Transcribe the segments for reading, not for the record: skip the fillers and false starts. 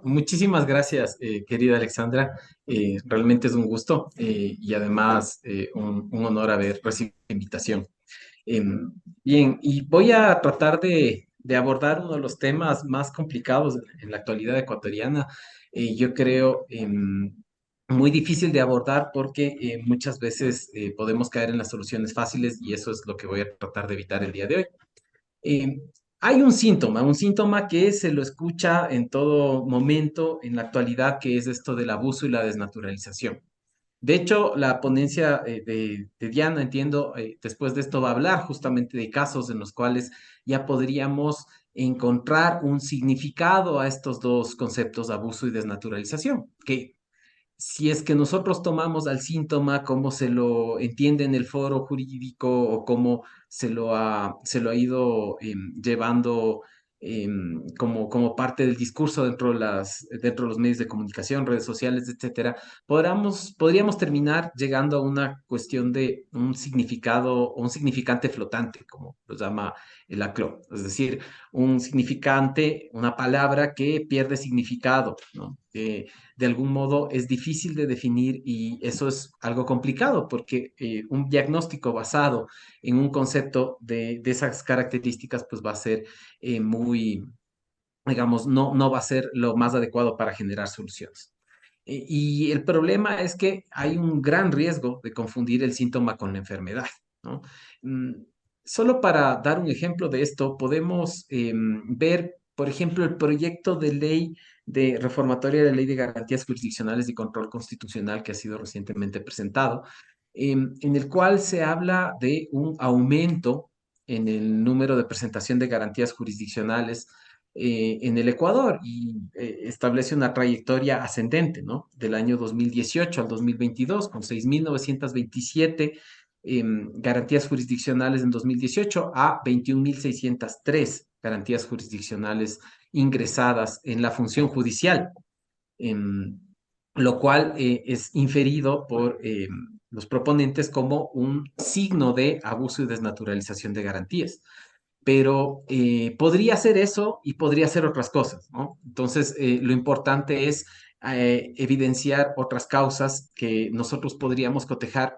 Muchísimas gracias, querida Alexandra. Realmente es un gusto y además un honor haber recibido la invitación. Bien, y voy a tratar de abordar uno de los temas más complicados en la actualidad ecuatoriana. Yo creo muy difícil de abordar porque muchas veces podemos caer en las soluciones fáciles y eso es lo que voy a tratar de evitar el día de hoy. Eh, Hay un síntoma que se lo escucha en todo momento en la actualidad, que es esto del abuso y la desnaturalización. De hecho, la ponencia de Diana, entiendo, después de esto va a hablar justamente de casos en los cuales ya podríamos encontrar un significado a estos dos conceptos, abuso y desnaturalización, que si es que nosotros tomamos al síntoma como se lo entiende en el foro jurídico o cómo se lo ha ido llevando como parte del discurso dentro de los medios de comunicación, redes sociales, etcétera, podríamos terminar llegando a una cuestión de un significado o un significante flotante, como lo llama el ACLO, es decir, un significante, una palabra que pierde significado, ¿no? De algún modo es difícil de definir y eso es algo complicado porque un diagnóstico basado en un concepto de esas características pues va a ser muy, digamos, no va a ser lo más adecuado para generar soluciones. Y el problema es que hay un gran riesgo de confundir el síntoma con la enfermedad, ¿no? Mm, Solo para dar un ejemplo de esto, podemos ver, por ejemplo, el proyecto de ley de reformatoria de ley de garantías jurisdiccionales y control constitucional que ha sido recientemente presentado, en el cual se habla de un aumento en el número de presentación de garantías jurisdiccionales en el Ecuador y establece una trayectoria ascendente, ¿no? Del año 2018 al 2022, con 6.927 garantías jurisdiccionales en 2018 a 21.603 garantías jurisdiccionales ingresadas en la función judicial, em, lo cual es inferido por los proponentes como un signo de abuso y desnaturalización de garantías, pero podría ser eso y podría ser otras cosas, ¿no? Entonces, lo importante es evidenciar otras causas que nosotros podríamos cotejar,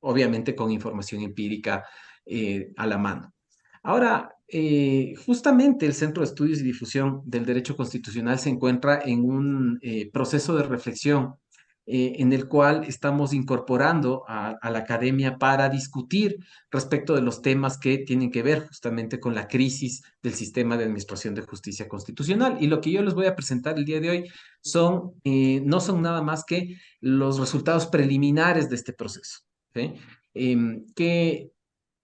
obviamente con información empírica a la mano. Ahora, justamente el Centro de Estudios y Difusión del Derecho Constitucional se encuentra en un proceso de reflexión en el cual estamos incorporando a la academia para discutir respecto de los temas que tienen que ver justamente con la crisis del sistema de administración de justicia constitucional. Y lo que yo les voy a presentar el día de hoy no son nada más que los resultados preliminares de este proceso, ¿sí? Que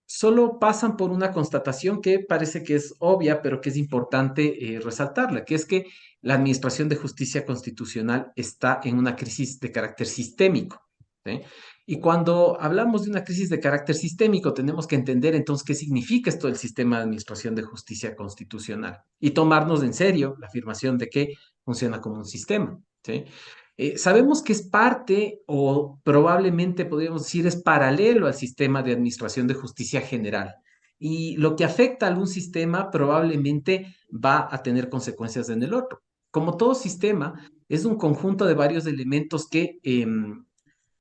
solo pasan por una constatación que parece que es obvia, pero que es importante resaltarla, que es que la Administración de Justicia Constitucional está en una crisis de carácter sistémico, ¿sí? Y cuando hablamos de una crisis de carácter sistémico, tenemos que entender entonces qué significa esto del sistema de Administración de Justicia Constitucional y tomarnos en serio la afirmación de que funciona como un sistema, ¿sí? Sabemos que es parte o probablemente podríamos decir es paralelo al sistema de administración de justicia general. Y lo que afecta a algún sistema probablemente va a tener consecuencias en el otro. Como todo sistema, es un conjunto de varios elementos que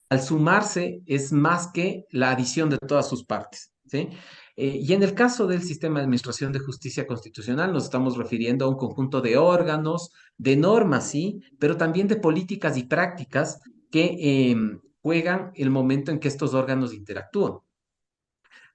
al sumarse es más que la adición de todas sus partes, ¿sí? Y en el caso del sistema de administración de justicia constitucional, nos estamos refiriendo a un conjunto de órganos, de normas, sí, pero también de políticas y prácticas que juegan el momento en que estos órganos interactúan.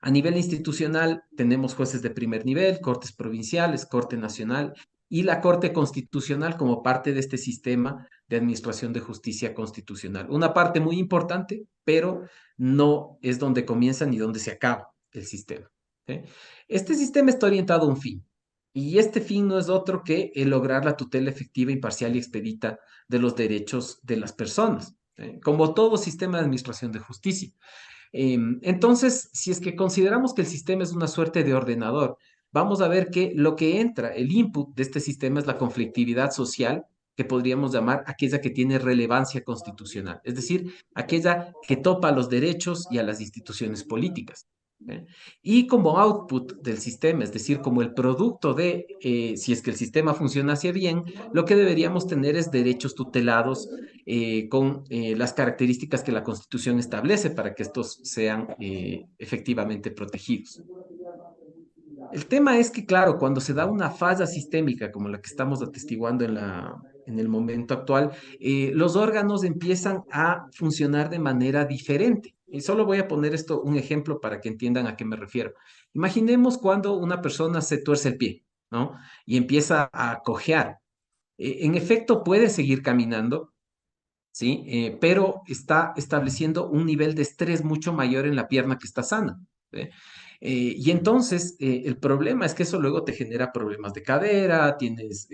A nivel institucional, tenemos jueces de primer nivel, cortes provinciales, Corte Nacional y la Corte Constitucional como parte de este sistema de administración de justicia constitucional. Una parte muy importante, pero no es donde comienza ni donde se acaba el sistema, ¿sí? Este sistema está orientado a un fin. Y este fin no es otro que el lograr la tutela efectiva, imparcial y expedita de los derechos de las personas, ¿sí? Como todo sistema de administración de justicia. Entonces, si es que consideramos que el sistema es una suerte de ordenador, vamos a ver que lo que entra, el input de este sistema es la conflictividad social, que podríamos llamar aquella que tiene relevancia constitucional, es decir, aquella que topa a los derechos y a las instituciones políticas. ¿eh? Y como output del sistema, es decir, como el producto de, si es que el sistema funciona hacia bien, lo que deberíamos tener es derechos tutelados con las características que la Constitución establece para que estos sean efectivamente protegidos. El tema es que, claro, cuando se da una falla sistémica como la que estamos atestiguando en el momento actual, los órganos empiezan a funcionar de manera diferente. Y solo voy a poner esto un ejemplo para que entiendan a qué me refiero. Imaginemos cuando una persona se tuerce el pie, ¿no? Y empieza a cojear. En efecto, puede seguir caminando, ¿sí? Pero está estableciendo un nivel de estrés mucho mayor en la pierna que está sana. ¿Sí? Y entonces el problema es que eso luego te genera problemas de cadera, tienes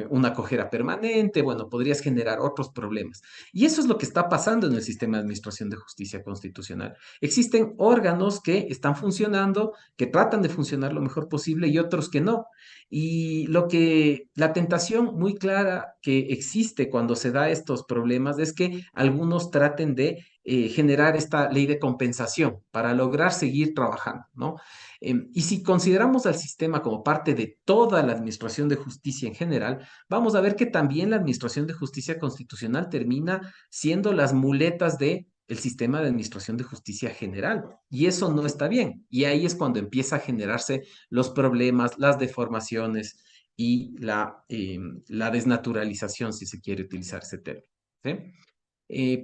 una cojera permanente, bueno, podrías generar otros problemas. Y eso es lo que está pasando en el sistema de administración de justicia constitucional. Existen órganos que están funcionando, que tratan de funcionar lo mejor posible y otros que no. Y la tentación muy clara que existe cuando se da estos problemas es que algunos traten de generar esta ley de compensación para lograr seguir trabajando, ¿no? Y si consideramos al sistema como parte de toda la administración de justicia en general, vamos a ver que también la administración de justicia constitucional termina siendo las muletas de el sistema de administración de justicia general. Y eso no está bien. Y ahí es cuando empieza a generarse los problemas, las deformaciones y la desnaturalización, si se quiere utilizar ese término. ¿Sí?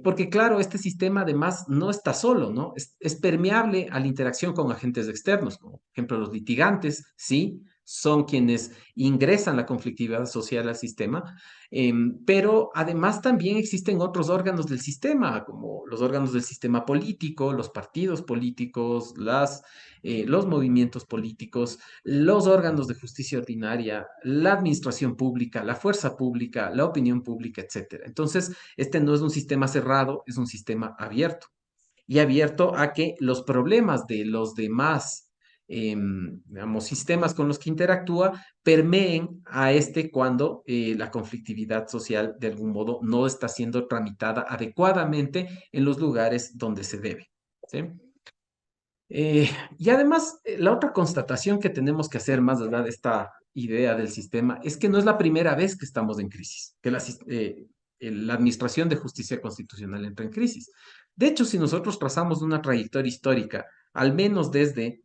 Porque claro, este sistema además no está solo, ¿no? Es permeable a la interacción con agentes externos, como por ejemplo los litigantes, sí, son quienes ingresan la conflictividad social al sistema, pero además también existen otros órganos del sistema, como los órganos del sistema político, los partidos políticos, los movimientos políticos, los órganos de justicia ordinaria, la administración pública, la fuerza pública, la opinión pública, etcétera. Entonces, este no es un sistema cerrado, es un sistema abierto y abierto a que los problemas de los demás, digamos, sistemas con los que interactúa permeen a este cuando la conflictividad social de algún modo no está siendo tramitada adecuadamente en los lugares donde se debe. ¿Sí? Y además, la otra constatación que tenemos que hacer más allá de esta idea del sistema es que no es la primera vez que estamos en crisis, que la Administración de Justicia Constitucional entra en crisis. De hecho, si nosotros trazamos una trayectoria histórica, al menos desde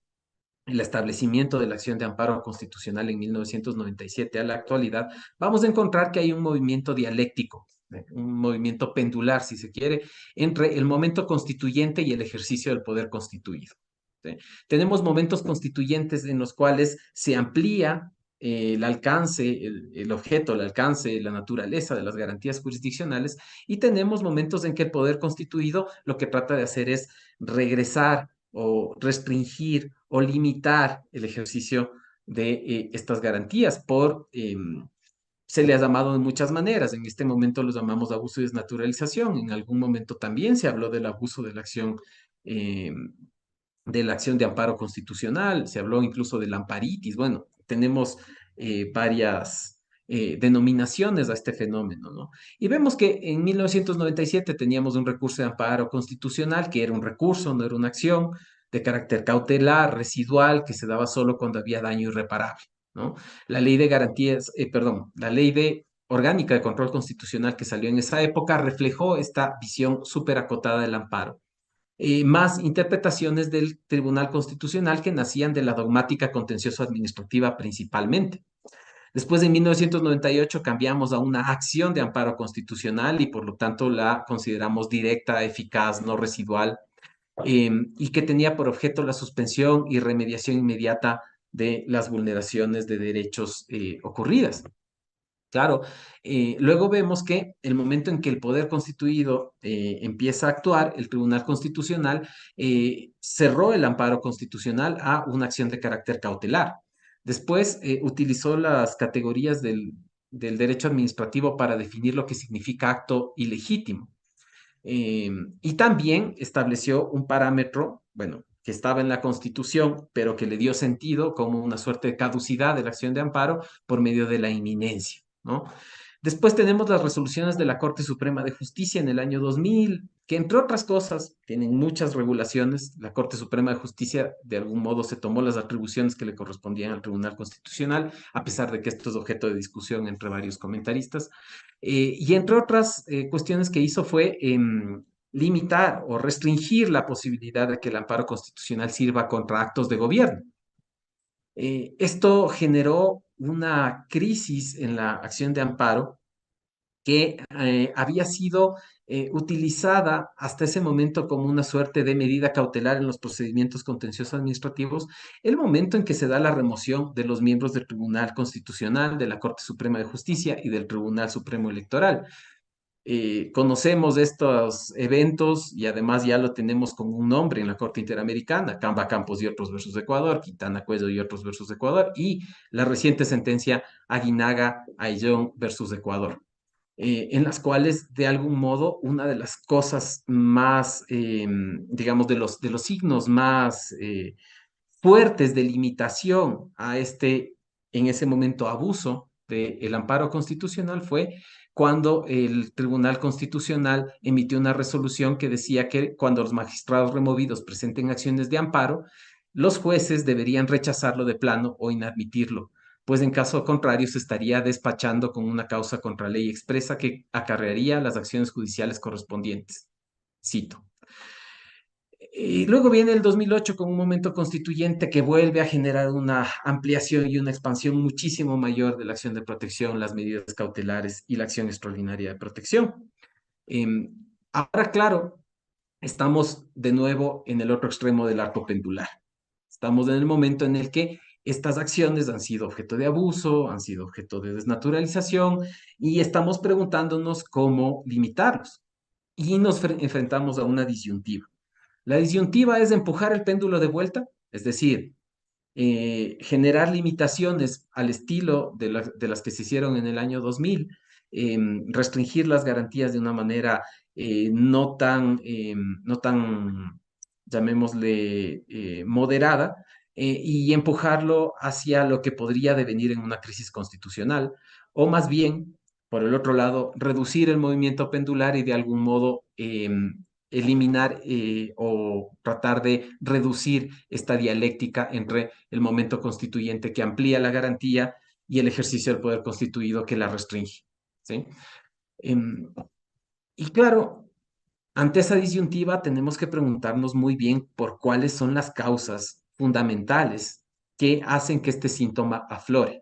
el establecimiento de la acción de amparo constitucional en 1997 a la actualidad, vamos a encontrar que hay un movimiento dialéctico, un movimiento pendular, si se quiere, entre el momento constituyente y el ejercicio del poder constituido. ¿Sí? Tenemos momentos constituyentes en los cuales se amplía el alcance, el objeto, el alcance, la naturaleza de las garantías jurisdiccionales y tenemos momentos en que el poder constituido lo que trata de hacer es regresar o restringir o limitar el ejercicio de estas garantías se le ha llamado de muchas maneras. En este momento los llamamos abuso y desnaturalización. En algún momento también se habló del abuso eh, de la acción de amparo constitucional, se habló incluso del amparitis. Bueno, tenemos varias denominaciones a este fenómeno, ¿no? Y vemos que en 1997 teníamos un recurso de amparo constitucional, que era un recurso, no era una acción de carácter cautelar, residual, que se daba solo cuando había daño irreparable, ¿no? La ley de garantías, perdón, la ley de orgánica de control constitucional que salió en esa época reflejó esta visión súper acotada del amparo más interpretaciones del Tribunal Constitucional que nacían de la dogmática contencioso-administrativa principalmente. Después de 1998 cambiamos a una acción de amparo constitucional y por lo tanto la consideramos directa, eficaz, no residual, y que tenía por objeto la suspensión y remediación inmediata de las vulneraciones de derechos ocurridas. Claro, luego vemos que el momento en que el poder constituido empieza a actuar, el Tribunal Constitucional cerró el amparo constitucional a una acción de carácter cautelar. Después utilizó las categorías del derecho administrativo para definir lo que significa acto ilegítimo. Y también estableció un parámetro, bueno, que estaba en la Constitución, pero que le dio sentido como una suerte de caducidad de la acción de amparo por medio de la inminencia, ¿no? Después tenemos las resoluciones de la Corte Suprema de Justicia en el año 2000, que entre otras cosas tienen muchas regulaciones. La Corte Suprema de Justicia de algún modo se tomó las atribuciones que le correspondían al Tribunal Constitucional, a pesar de que esto es objeto de discusión entre varios comentaristas. Y entre otras cuestiones que hizo fue limitar o restringir la posibilidad de que el amparo constitucional sirva contra actos de gobierno. Esto generó una crisis en la acción de amparo que había sido utilizada hasta ese momento como una suerte de medida cautelar en los procedimientos contenciosos administrativos, el momento en que se da la remoción de los miembros del Tribunal Constitucional, de la Corte Suprema de Justicia y del Tribunal Supremo Electoral. Conocemos estos eventos y además ya lo tenemos con un nombre en la Corte Interamericana, Camba Campos y otros versus Ecuador, Quintana Cuello y otros versus Ecuador, y la reciente sentencia Aguinaga Ayllón versus Ecuador, en las cuales de algún modo una de las cosas más, digamos, de los signos más fuertes de limitación a este, en ese momento, abuso del amparo constitucional fue cuando el Tribunal Constitucional emitió una resolución que decía que cuando los magistrados removidos presenten acciones de amparo, los jueces deberían rechazarlo de plano o inadmitirlo, pues en caso contrario se estaría despachando con una causa contra ley expresa que acarrearía las acciones judiciales correspondientes. Cito. Y luego viene el 2008 con un momento constituyente que vuelve a generar una ampliación y una expansión muchísimo mayor de la acción de protección, las medidas cautelares y la acción extraordinaria de protección. Ahora, claro, estamos de nuevo en el otro extremo del arco pendular. Estamos en el momento en el que estas acciones han sido objeto de abuso, han sido objeto de desnaturalización y estamos preguntándonos cómo limitarlos. Y nos enfrentamos a una disyuntiva. La disyuntiva es empujar el péndulo de vuelta, es decir, generar limitaciones al estilo de las que se hicieron en el año 2000, restringir las garantías de una manera no tan, llamémosle, moderada, y empujarlo hacia lo que podría devenir en una crisis constitucional, o más bien, por el otro lado, reducir el movimiento pendular y de algún modo eliminar o tratar de reducir esta dialéctica entre el momento constituyente que amplía la garantía y el ejercicio del poder constituido que la restringe. ¿Sí? Em, y claro, ante esa disyuntiva tenemos que preguntarnos muy bien por cuáles son las causas fundamentales que hacen que este síntoma aflore.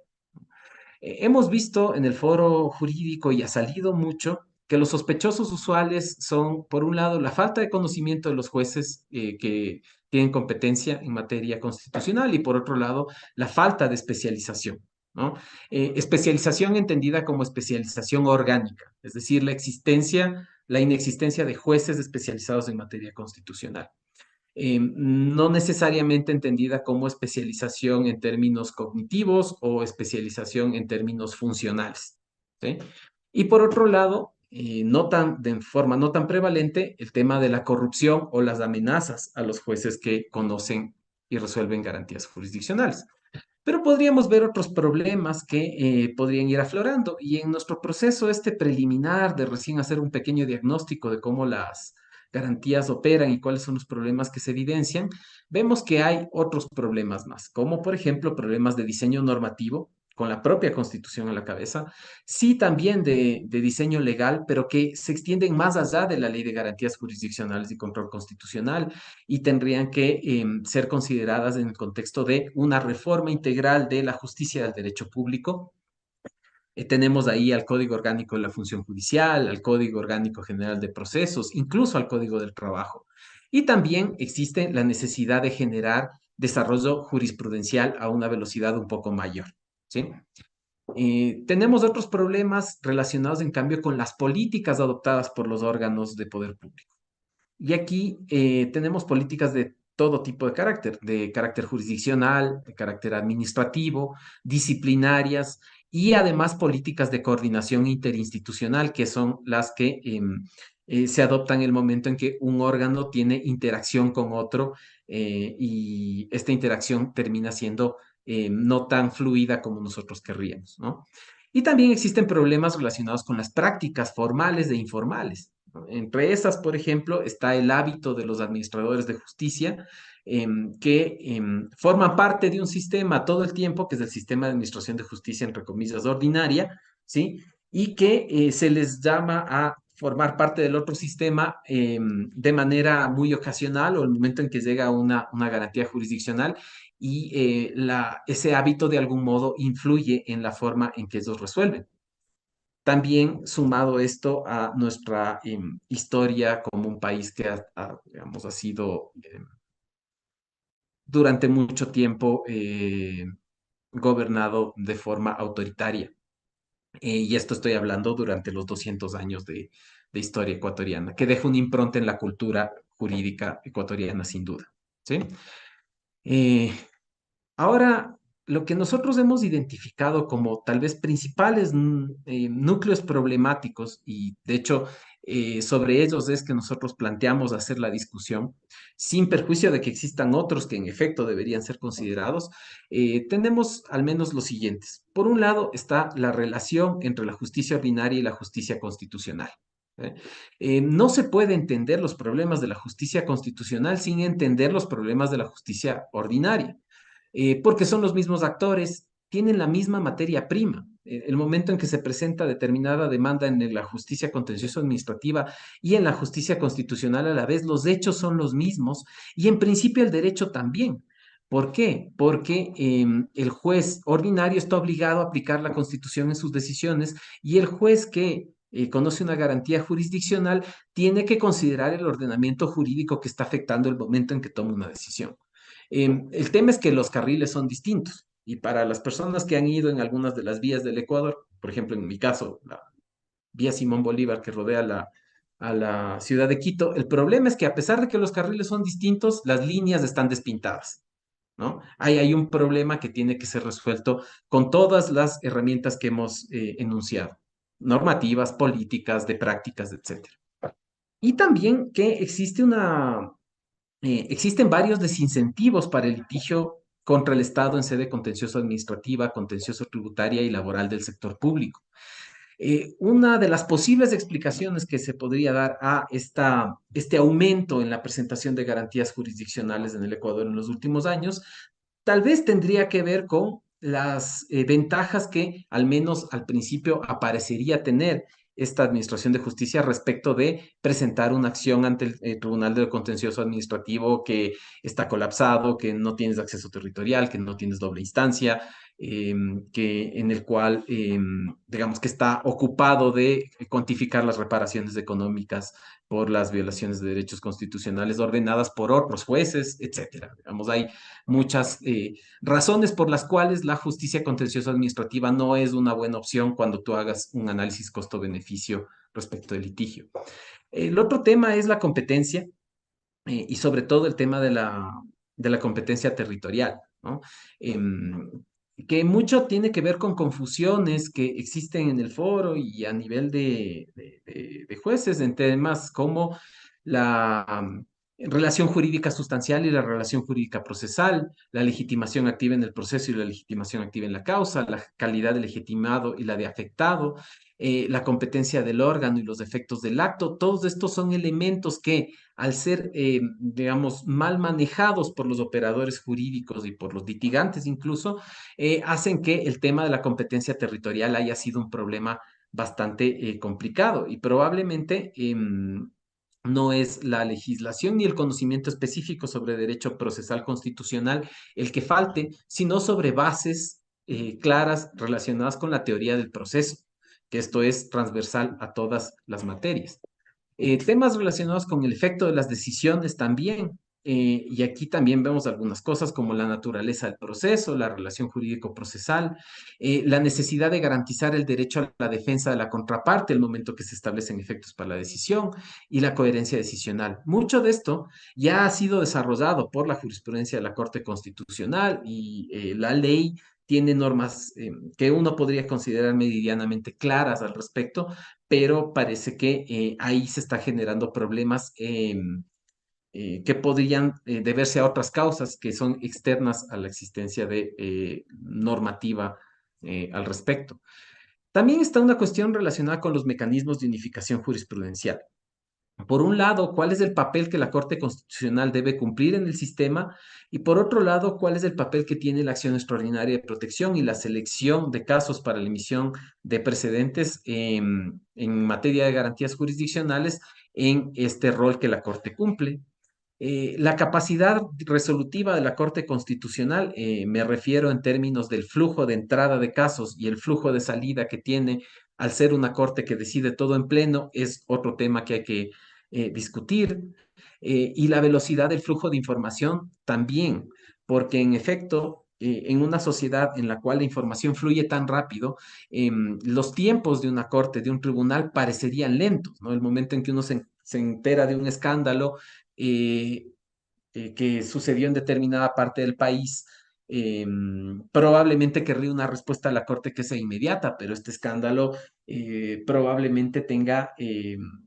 Hemos visto en el foro jurídico y ha salido mucho que los sospechosos usuales son, por un lado, la falta de conocimiento de los jueces que tienen competencia en materia constitucional y, por otro lado, la falta de especialización, ¿no? Especialización entendida como especialización orgánica, es decir, la inexistencia de jueces especializados en materia constitucional, no necesariamente entendida como especialización en términos cognitivos o especialización en términos funcionales. ¿Sí? Y por otro lado, de forma no tan prevalente, el tema de la corrupción o las amenazas a los jueces que conocen y resuelven garantías jurisdiccionales. Pero podríamos ver otros problemas que podrían ir aflorando y en nuestro proceso este preliminar de recién hacer un pequeño diagnóstico de cómo las garantías operan y cuáles son los problemas que se evidencian, vemos que hay otros problemas más, como por ejemplo problemas de diseño normativo, con la propia Constitución a la cabeza, sí también de diseño legal, pero que se extienden más allá de la Ley de Garantías Jurisdiccionales y Control Constitucional y tendrían que ser consideradas en el contexto de una reforma integral de la justicia del derecho público. Tenemos ahí al Código Orgánico de la Función Judicial, al Código Orgánico General de Procesos, incluso al Código del Trabajo. Y también existe la necesidad de generar desarrollo jurisprudencial a una velocidad un poco mayor. ¿Sí? Tenemos otros problemas relacionados, en cambio, con las políticas adoptadas por los órganos de poder público. Y aquí tenemos políticas de todo tipo de carácter jurisdiccional, de carácter administrativo, disciplinarias y además políticas de coordinación interinstitucional, que son las que se adoptan en el momento en que un órgano tiene interacción con otro y esta interacción termina siendo no tan fluida como nosotros querríamos, ¿no? Y también existen problemas relacionados con las prácticas formales e informales, ¿no? Entre esas, por ejemplo, está el hábito de los administradores de justicia que forman parte de un sistema todo el tiempo, que es el sistema de administración de justicia, entre comillas, ordinaria, ¿sí? Y que se les llama a formar parte del otro sistema de manera muy ocasional o el momento en que llega una garantía jurisdiccional y ese hábito de algún modo influye en la forma en que ellos resuelven. También sumado esto a nuestra historia como un país que digamos, ha sido durante mucho tiempo gobernado de forma autoritaria. Y esto estoy hablando durante los 200 años de historia ecuatoriana, que deja una impronta en la cultura jurídica ecuatoriana sin duda. ¿Sí? Eh, Ahora, lo que nosotros hemos identificado como tal vez principales núcleos problemáticos, y de hecho sobre ellos es que nosotros planteamos hacer la discusión, sin perjuicio de que existan otros que en efecto deberían ser considerados, tenemos al menos los siguientes. Por un lado está la relación entre la justicia ordinaria y la justicia constitucional. ¿Eh? No se puede entender los problemas de la justicia constitucional sin entender los problemas de la justicia ordinaria porque son los mismos actores, tienen la misma materia prima. El momento en que se presenta determinada demanda en la justicia contencioso administrativa y en la justicia constitucional a la vez, los hechos son los mismos y en principio el derecho también. ¿Por qué? Porque el juez ordinario está obligado a aplicar la Constitución en sus decisiones y el juez que conoce una garantía jurisdiccional tiene que considerar el ordenamiento jurídico que está afectando el momento en que toma una decisión. El tema es que los carriles son distintos y para las personas que han ido en algunas de las vías del Ecuador, por ejemplo, en mi caso, la vía Simón Bolívar que rodea a la ciudad de Quito, el problema es que a pesar de que los carriles son distintos, las líneas están despintadas, ¿no? Hay un problema que tiene que ser resuelto con todas las herramientas que hemos enunciado, normativas, políticas, de prácticas, etcétera. Y también que existen varios desincentivos para el litigio contra el Estado en sede contencioso administrativa, contencioso tributaria y laboral del sector público. Una de las posibles explicaciones que se podría dar a este aumento en la presentación de garantías jurisdiccionales en el Ecuador en los últimos años, tal vez tendría que ver con las ventajas que al menos al principio aparecería tener esta Administración de Justicia respecto de presentar una acción ante el Tribunal de Contencioso Administrativo que está colapsado, que no tienes acceso territorial, que no tienes doble instancia, en el cual, digamos, que está ocupado de cuantificar las reparaciones económicas por las violaciones de derechos constitucionales ordenadas por otros jueces, etcétera. Digamos, hay muchas razones por las cuales la justicia contenciosa administrativa no es una buena opción cuando tú hagas un análisis costo-beneficio respecto del litigio. El otro tema es la competencia y sobre todo el tema de la competencia territorial, ¿no? Em, que mucho tiene que ver con confusiones que existen en el foro y a nivel de jueces en temas como la relación jurídica sustancial y la relación jurídica procesal, la legitimación activa en el proceso y la legitimación activa en la causa, la calidad de legitimado y la de afectado, la competencia del órgano y los efectos del acto. Todos estos son elementos que al ser, digamos, mal manejados por los operadores jurídicos y por los litigantes incluso, hacen que el tema de la competencia territorial haya sido un problema bastante complicado y probablemente no es la legislación ni el conocimiento específico sobre derecho procesal constitucional el que falte, sino sobre bases claras relacionadas con la teoría del proceso, que esto es transversal a todas las materias. Temas relacionados con el efecto de las decisiones también. Y aquí también vemos algunas cosas como la naturaleza del proceso, la relación jurídico-procesal, la necesidad de garantizar el derecho a la defensa de la contraparte el momento que se establecen efectos para la decisión y la coherencia decisional. Mucho de esto ya ha sido desarrollado por la jurisprudencia de la Corte Constitucional y la ley tiene normas que uno podría considerar meridianamente claras al respecto, pero parece que ahí se está generando problemas que podrían deberse a otras causas que son externas a la existencia de normativa al respecto. También está una cuestión relacionada con los mecanismos de unificación jurisprudencial. Por un lado, cuál es el papel que la Corte Constitucional debe cumplir en el sistema y por otro lado, cuál es el papel que tiene la acción extraordinaria de protección y la selección de casos para la emisión de precedentes en materia de garantías jurisdiccionales en este rol que la Corte cumple. La capacidad resolutiva de la Corte Constitucional, me refiero en términos del flujo de entrada de casos y el flujo de salida que tiene al ser una Corte que decide todo en pleno, es otro tema que hay que discutir. Y la velocidad del flujo de información también, porque en efecto, en una sociedad en la cual la información fluye tan rápido, los tiempos de una corte, de un tribunal, parecerían lentos, ¿no? El momento en que uno se entera de un escándalo, eh, que sucedió en determinada parte del país, probablemente querría una respuesta a la Corte que sea inmediata, pero este escándalo probablemente tenga,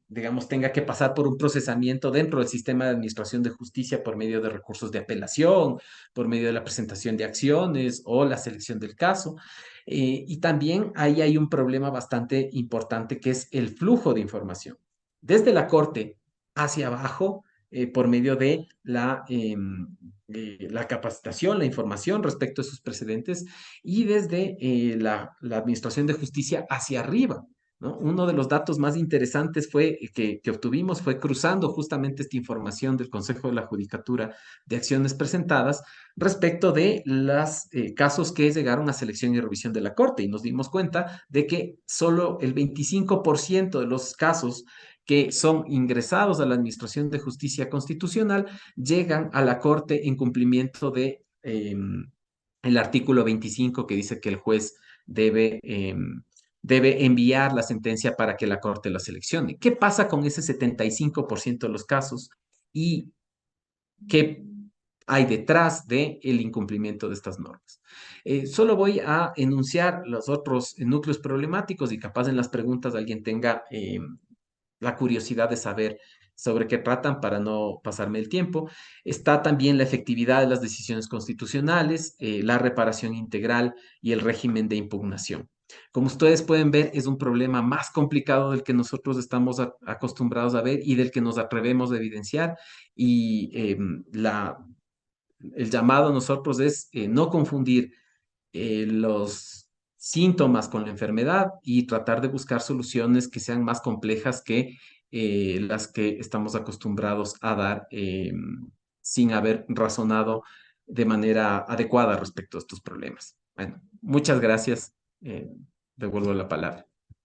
digamos, tenga que pasar por un procesamiento dentro del sistema de administración de justicia por medio de recursos de apelación, por medio de la presentación de acciones o la selección del caso. Y también ahí hay un problema bastante importante que es el flujo de información. Desde la Corte hacia abajo, por medio de la capacitación, la información respecto a sus precedentes y desde la Administración de Justicia hacia arriba. ¿No? Uno de los datos más interesantes fue, que obtuvimos fue cruzando justamente esta información del Consejo de la Judicatura de acciones presentadas respecto de los casos que llegaron a selección y revisión de la Corte y nos dimos cuenta de que solo el 25% de los casos que son ingresados a la Administración de Justicia Constitucional llegan a la Corte en cumplimiento de el artículo 25 que dice que el juez debe, debe enviar la sentencia para que la Corte la seleccione. ¿Qué pasa con ese 75% de los casos y qué hay detrás del incumplimiento de estas normas? Solo voy a enunciar los otros núcleos problemáticos y capaz en las preguntas alguien tenga la curiosidad de saber sobre qué tratan para no pasarme el tiempo. Está también la efectividad de las decisiones constitucionales, la reparación integral y el régimen de impugnación. Como ustedes pueden ver, es un problema más complicado del que nosotros estamos acostumbrados a ver y del que nos atrevemos a evidenciar. Y el llamado a nosotros es no confundir los síntomas con la enfermedad y tratar de buscar soluciones que sean más complejas que las que estamos acostumbrados a dar sin haber razonado de manera adecuada respecto a estos problemas. Bueno, muchas gracias. Eh, Devuelvo la palabra.